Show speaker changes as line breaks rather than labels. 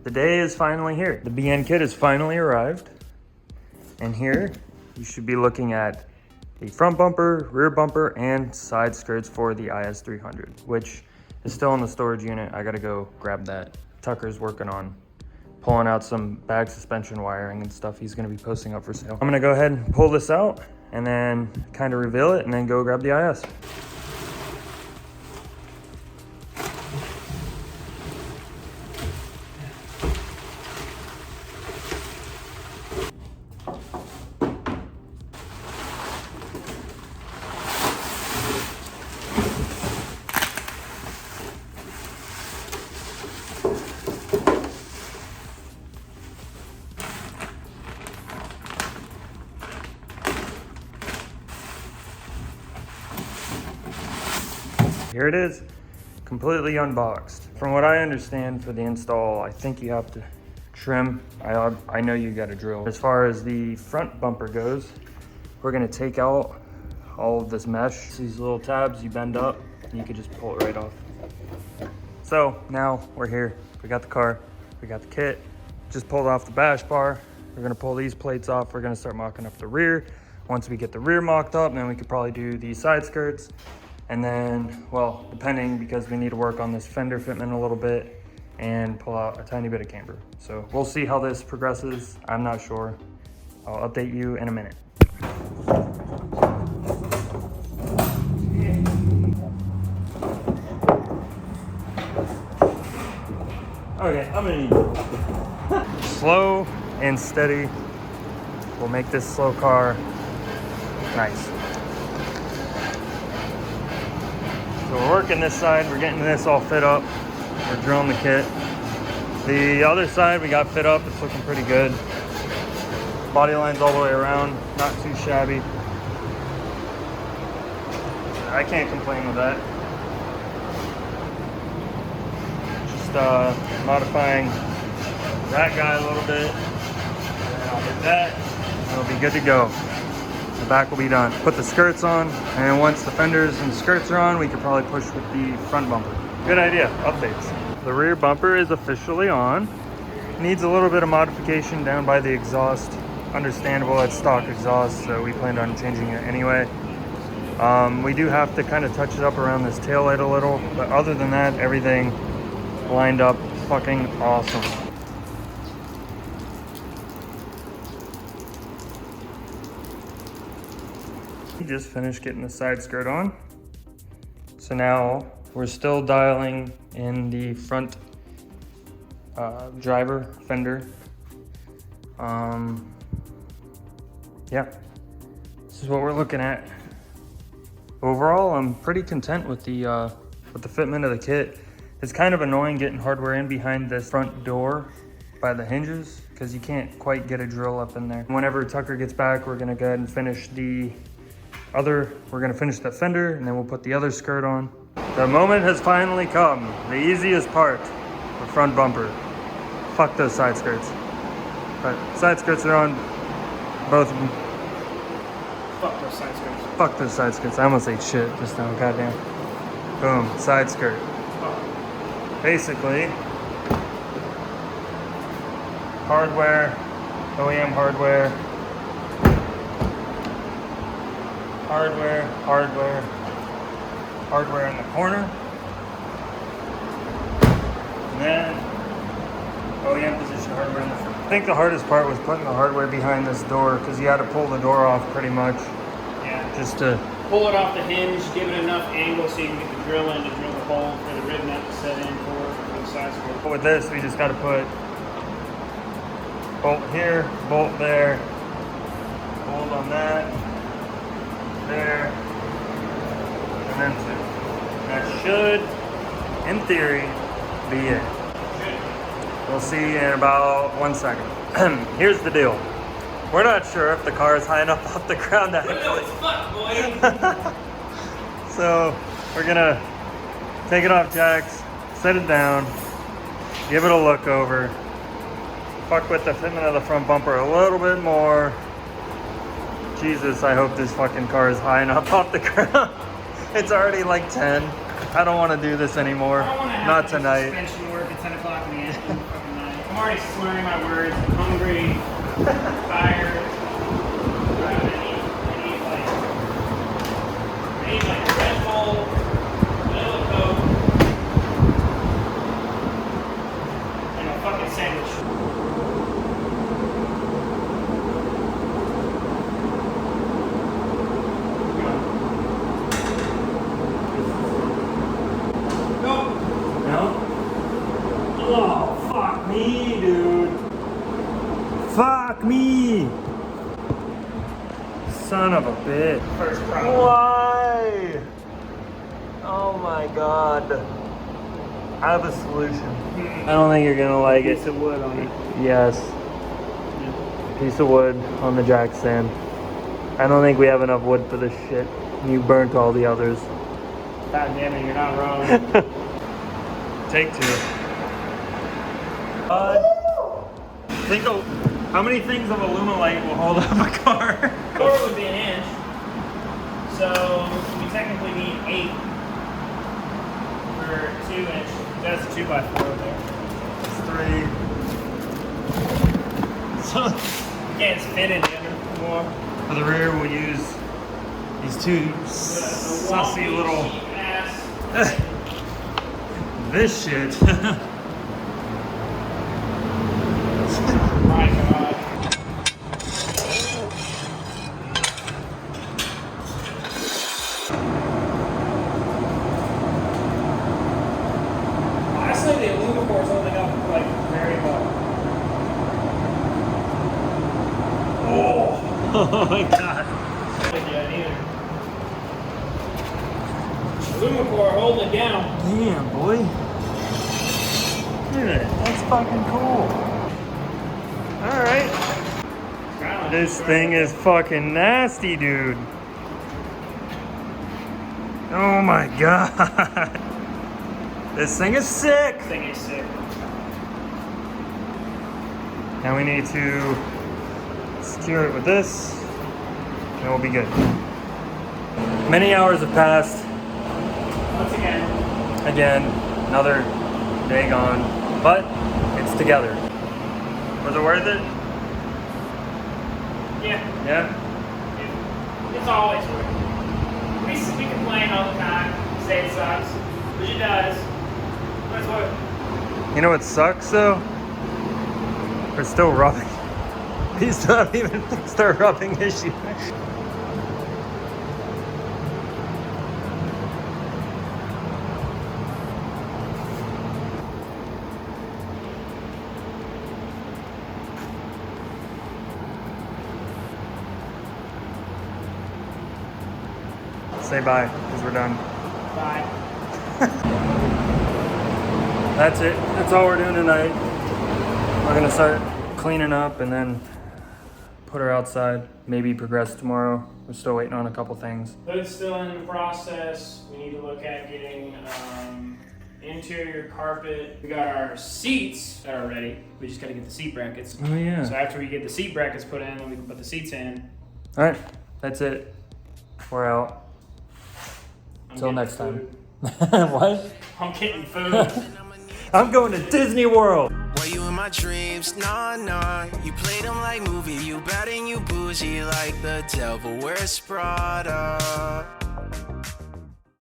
The day is finally here. The BN kit has finally arrived. And here you should be looking at the front bumper, rear bumper, and side skirts for the IS300, which is still in the storage unit. I gotta go grab that. Tucker's working on pulling out some bag suspension wiring and stuff he's gonna be posting up for sale. I'm gonna go ahead and pull this out and then kind of reveal it and then go grab the IS. Here it is, completely unboxed. From what I understand for the install, I think you have to trim. I know you got to drill. As far as the front bumper goes, we're gonna take out all of this mesh. These little tabs you bend up, and you can just pull it right off. So now we're here. We got the car, we got the kit, just pulled off the bash bar. We're gonna pull these plates off. We're gonna start mocking up the rear. Once we get the rear mocked up, then we could probably do the side skirts. And then, well, depending, because we need to work on this fender fitment a little bit and pull out a tiny bit of camber. So we'll see how this progresses. I'm not sure. I'll update you in a minute. Okay, I'm gonna need slow and steady will make this slow car nice. So we're working this side, we're getting this all fit up. We're drilling the kit. The other side we got fit up, it's looking pretty good. Body lines all the way around, not too shabby. I can't complain with that. Just modifying that guy a little bit. And I'll get that, and it'll be good to go. The back will be done. Put the skirts on, and once the fenders and skirts are on, we could probably push with the front bumper. Good idea, updates. The rear bumper is officially on. Needs a little bit of modification down by the exhaust. Understandable, it's stock exhaust, so we planned on changing it anyway. We do have to kind of touch it up around this taillight a little, but other than that, everything lined up fucking awesome. Just finished getting the side skirt on. So now we're still dialing in the front driver fender. Yeah, this is what we're looking at. Overall, I'm pretty content with the fitment of the kit. It's kind of annoying getting hardware in behind this front door by the hinges because you can't quite get a drill up in there. Whenever Tucker gets back, we're gonna go ahead and finish we're gonna finish the fender and then we'll put the other skirt on. The moment has finally come. The easiest part, the front bumper. Fuck those side skirts. But side skirts are on, both of them.
Fuck those side skirts.
Fuck those side skirts. I almost ate shit just now, goddamn. Boom, side skirt. Basically, hardware, OEM hardware, hardware in the corner, and then OEM position hardware in the front. I think the hardest part was putting the hardware behind this door because you had to pull the door off pretty much.
Yeah.
Just to
pull it off the hinge, give it enough angle so you can get the drill in to drill the hole for the rib nut to set in for the side skirt.
But with this, we just got to put bolt here, bolt there, bolt on that, there, and then two. That should, in theory, be it. We'll see in about 1 second. Here's the deal. We're not sure if the car is high enough off the ground to actually. So we're gonna take it off jacks, set it down, give it a look over, fuck with the fitment of the front bumper a little bit more. Jesus, I hope this fucking car is high enough off the ground. It's already like 10. I don't want to do this anymore. Not tonight.
Suspension work at 10 o'clock in the afternoon. Come already slurring my words. I'm hungry, tired. I need like Red Bull, vanilla Coke, and a fucking sandwich.
Oh, fuck me, dude. Fuck me. Son of a bitch.
First problem.
Why? Oh my god. I have a solution. I don't think you're gonna like it.
Piece of wood on it.
Yes. Piece of wood on the jack stand. I don't think we have enough wood for this shit. You burnt all the others.
God damn it, you're not wrong.
Take two. Think of how many things of Alumilite will hold up a car?
4 would be an inch. So we technically need 8 for 2 inch. That's a 2x4 over there.
It's 3. So
You can't fit in anymore.
for the rear, we'll use these two sussy little.
Ass.
This shit.
My God. Honestly, the aluminum core is holding up like very well.
Oh my god.
Yeah, neither. Aluminum core holding it down.
Damn, boy. Look at it. That's fucking cool. Alright. This thing is fucking nasty, dude. Oh my god. This thing is sick.
This thing is sick.
Now we need to secure it with this, and we'll be good. Many hours have passed.
Once again.
Again, another day gone, but it's together. Was it worth it?
Yeah.
Yeah?
It's always worth it. We complain all the time, say it sucks, but it does. But it's worth it.
You know what sucks though? We're still rubbing. We still haven't even fixed our rubbing issue. Say bye, because we're done.
Bye.
That's it. That's all we're doing tonight. We're gonna start cleaning up and then put her outside. Maybe progress tomorrow. We're still waiting on a couple things.
Hood's still in the process. We need to look at getting interior carpet. We got our seats that are ready. We just gotta get the seat brackets.
Oh yeah.
So after we get the seat brackets put in, then we can put the seats in.
All right. That's it. We're out. Until next time. What?
I'm getting food.
I'm going to Disney World.
Were you in my dreams? Nah, nah. You played them like movie. You bad and you bougie like the devil wears Prada.